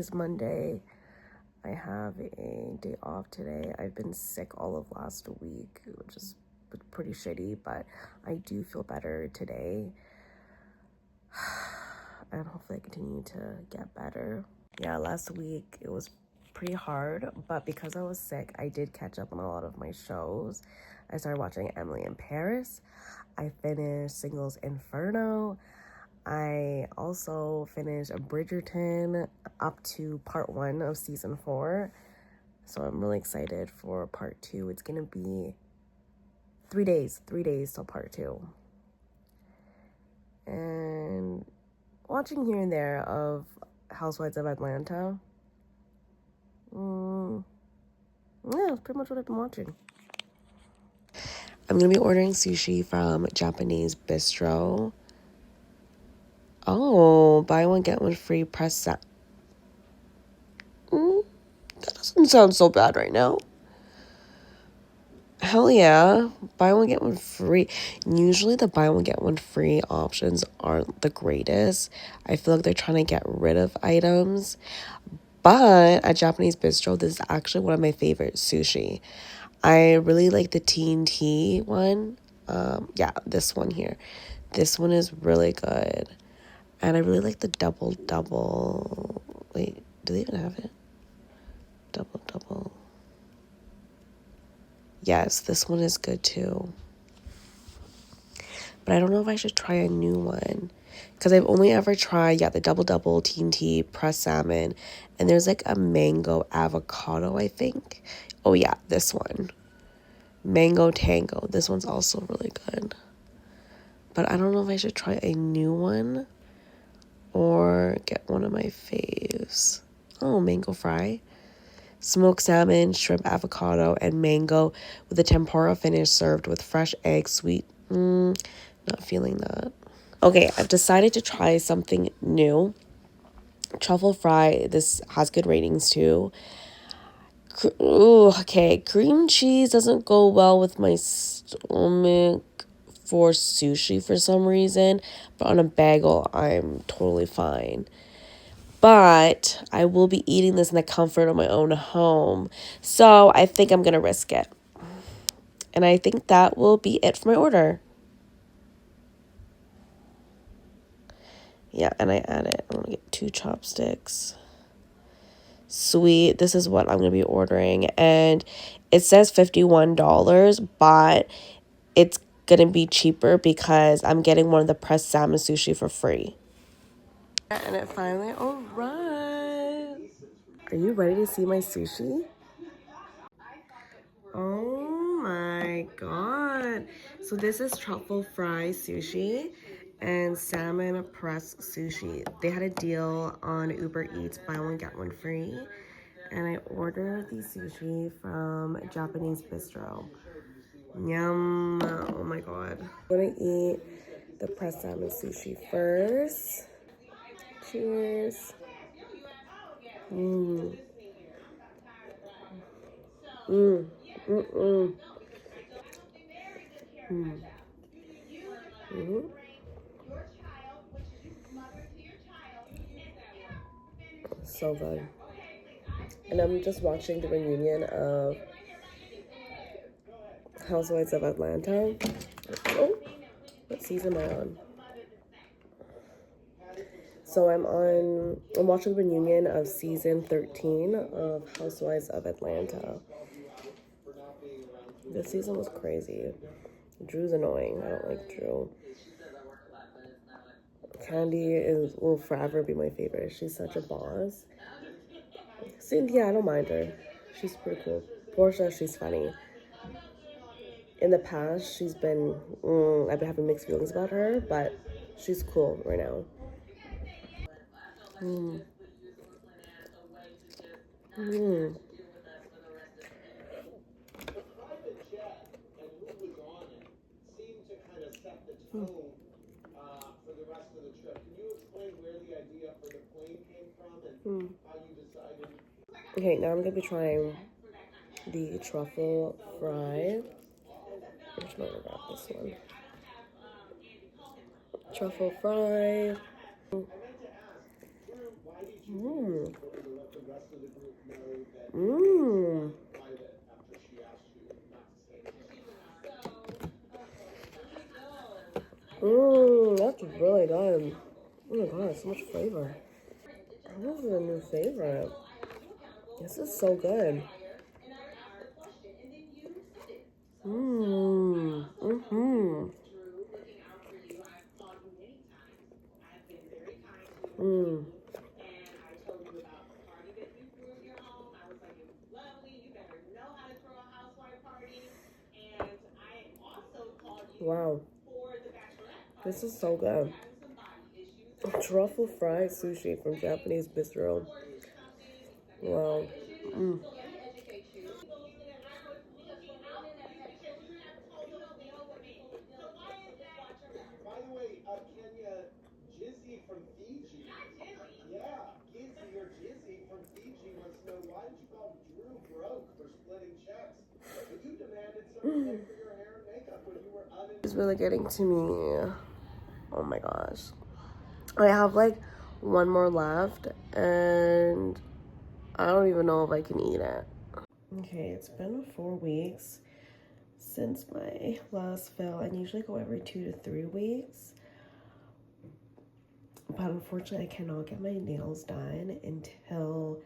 is Monday. I have a day off today. I've been sick all of last week, which is pretty shitty, but I do feel better today. And hopefully I continue to get better. Yeah, last week it was pretty hard, but because I was sick, I did catch up on a lot of my shows. I started watching Emily in Paris. I finished Singles Inferno. I also finished Bridgerton up to part 1 of season 4. So I'm really excited for part 2. It's gonna be 3 days till part 2. And watching here and there of Housewives of Atlanta. Yeah, that's pretty much what I've been watching. I'm gonna be ordering sushi from Japonais Bistro. Oh, buy one, get one free, press that. That doesn't sound so bad right now. Hell yeah. Buy one, get one free. Usually the buy one, get one free options aren't the greatest. I feel like they're trying to get rid of items. But at Japonais Bistro, this is actually one of my favorite sushi. I really like the TNT one. Yeah, this one here. This one is really good. And I really like the double. Wait, do they even have it? Double. Yes, this one is good too. But I don't know if I should try a new one. Because I've only ever tried, the double TNT, pressed salmon. And there's like a mango avocado, I think. Oh yeah, this one. Mango tango. This one's also really good. But I don't know if I should try a new one or get one of my faves. Oh, mango fry. Smoked salmon, shrimp, avocado, and mango with a tempura finish served with fresh eggs, sweet. Not feeling that. Okay, I've decided to try something new. Truffle fry. This has good ratings too. Ooh, okay. Cream cheese doesn't go well with my stomach for sushi for some reason, but on a bagel, I'm totally fine. But I will be eating this in the comfort of my own home, so I think I'm gonna risk it. And I think that will be it for my order. Yeah, and I added, I'm gonna get 2 chopsticks. Sweet. This is what I'm gonna be ordering, and it says $51, but it's gonna be cheaper because I'm getting one of the pressed salmon sushi for free. And it finally arrived. Are you ready to see my sushi? Oh my god. So this is truffle fry sushi and salmon pressed sushi. They had a deal on Uber Eats, buy one, get one free. And I ordered the sushi from Japonais Bistro. Yum. Oh my god. I'm gonna eat the pressed salmon sushi first. Cheers. Mm. Mm. Mm-mm. Mm. Mm-hmm. So good. And I'm just watching the reunion of Housewives of Atlanta. Oh, what season am I on? So I'm watching the reunion of season 13 of Housewives of Atlanta. This season was crazy. Drew's annoying. I don't like Drew. Candy will forever be my favorite. She's such a boss. Cynthia, I don't mind her. She's pretty cool. Portia, she's funny. In the past, I've been having mixed feelings about her, but she's cool right now. Mm. Mm. Mm. Okay, now I'm gonna be trying the truffle fry. Which one I got this one? Truffle fry. Mm. Mmm. Mmm, that's really good. Oh my god, so much flavor. This is a new favorite. This is so good. Mmm. Mm-hmm. Mmm. Wow. This is so good. Truffle fried sushi from Japanese Bistro. Wow. Mm. By the way, Kenya, Jizzy from Fiji. Yeah, Gizzy or Jizzy from Fiji wants to know why did you call Drew broke for splitting checks? But you demanded someone pay for your hair and makeup when you were It's really getting to me. Oh my gosh. I have like one more left and I don't even know if I can eat it. Okay, it's been 4 weeks since my last fill. I usually go every 2 to 3 weeks. But unfortunately, I cannot get my nails done until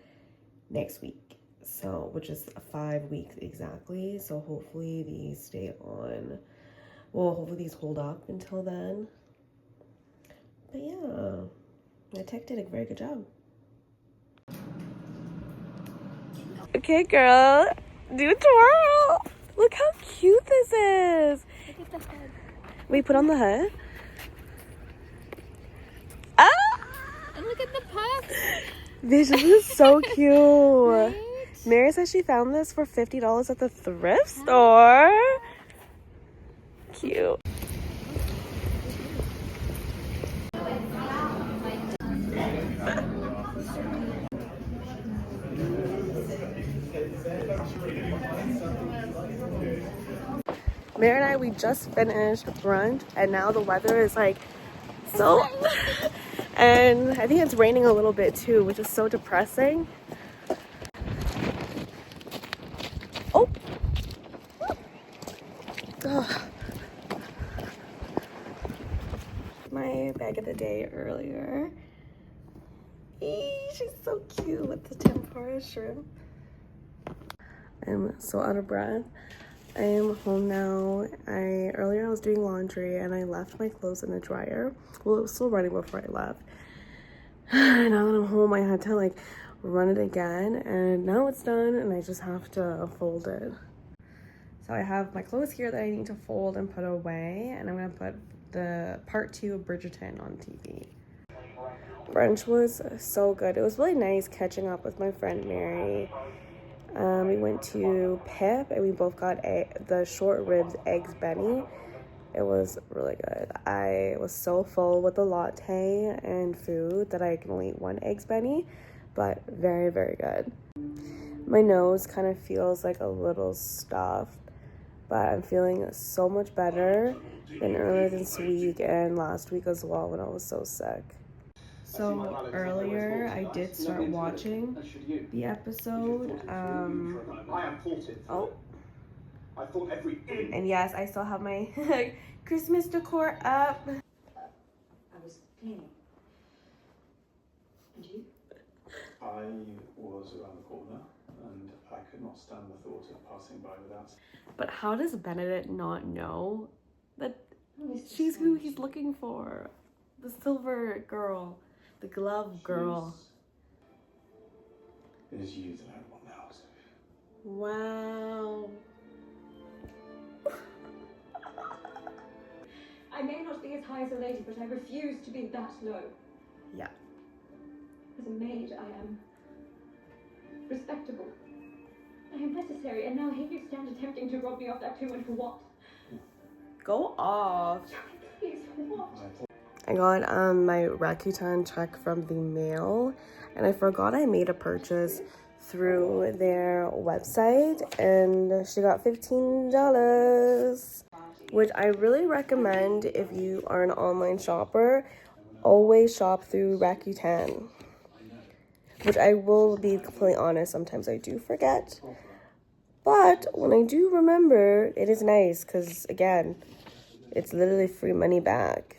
next week. So, which is 5 weeks exactly. So hopefully these stay on. Well, hopefully these hold up until then. But yeah, my tech did a very good job. Okay, girl, do a twirl. Look how cute this is. Look at the head. We put on the hood. Ah! And look at the puffs. This is so cute. Right? Mary says she found this for $50 at the thrift store. Cute. Mary and I, we just finished brunch and now the weather is like so, and I think it's raining a little bit too, which is so depressing. Oh, ugh. My bag of the day earlier. Eee, she's so cute with the tempura shrimp. I'm so out of breath. I am home now. Earlier I was doing laundry and I left my clothes in the dryer. Well, it was still running before I left. Now that I'm home, I had to like run it again, and now it's done and I just have to fold it. So I have my clothes here that I need to fold and put away, and I'm gonna put the part 2 of Bridgerton on TV. Brunch was so good. It was really nice catching up with my friend Mary. We went to Pip and we both got the short ribs eggs Benny. It was really good. I was so full with the latte and food that I can only eat one eggs Benny, but very, very good. My nose kind of feels like a little stuffed, but I'm feeling so much better than earlier this week and last week as well when I was so sick. So earlier I did start watching the episode. Oh, and yes, I still have my Christmas decor up. I was cleaning. And you? I was around the corner and I could not stand the thought of passing by without. But how does Benedict not know that Oh, she's who he's looking for? The silver girl, the glove girl. It is you that I want now. Wow. I may not be as high as a lady, but I refuse to be that low. Yeah. As a maid, I am respectable. I am necessary, and now here you stand attempting to rob me of that too, and for what? Go off. Please, for what? I got my Rakuten check from the mail, and I forgot I made a purchase through their website, and she got $15, which I really recommend if you are an online shopper. Always shop through Rakuten. which I will be completely honest, sometimes I do forget. But when I do remember, it is nice because, again, it's literally free money back.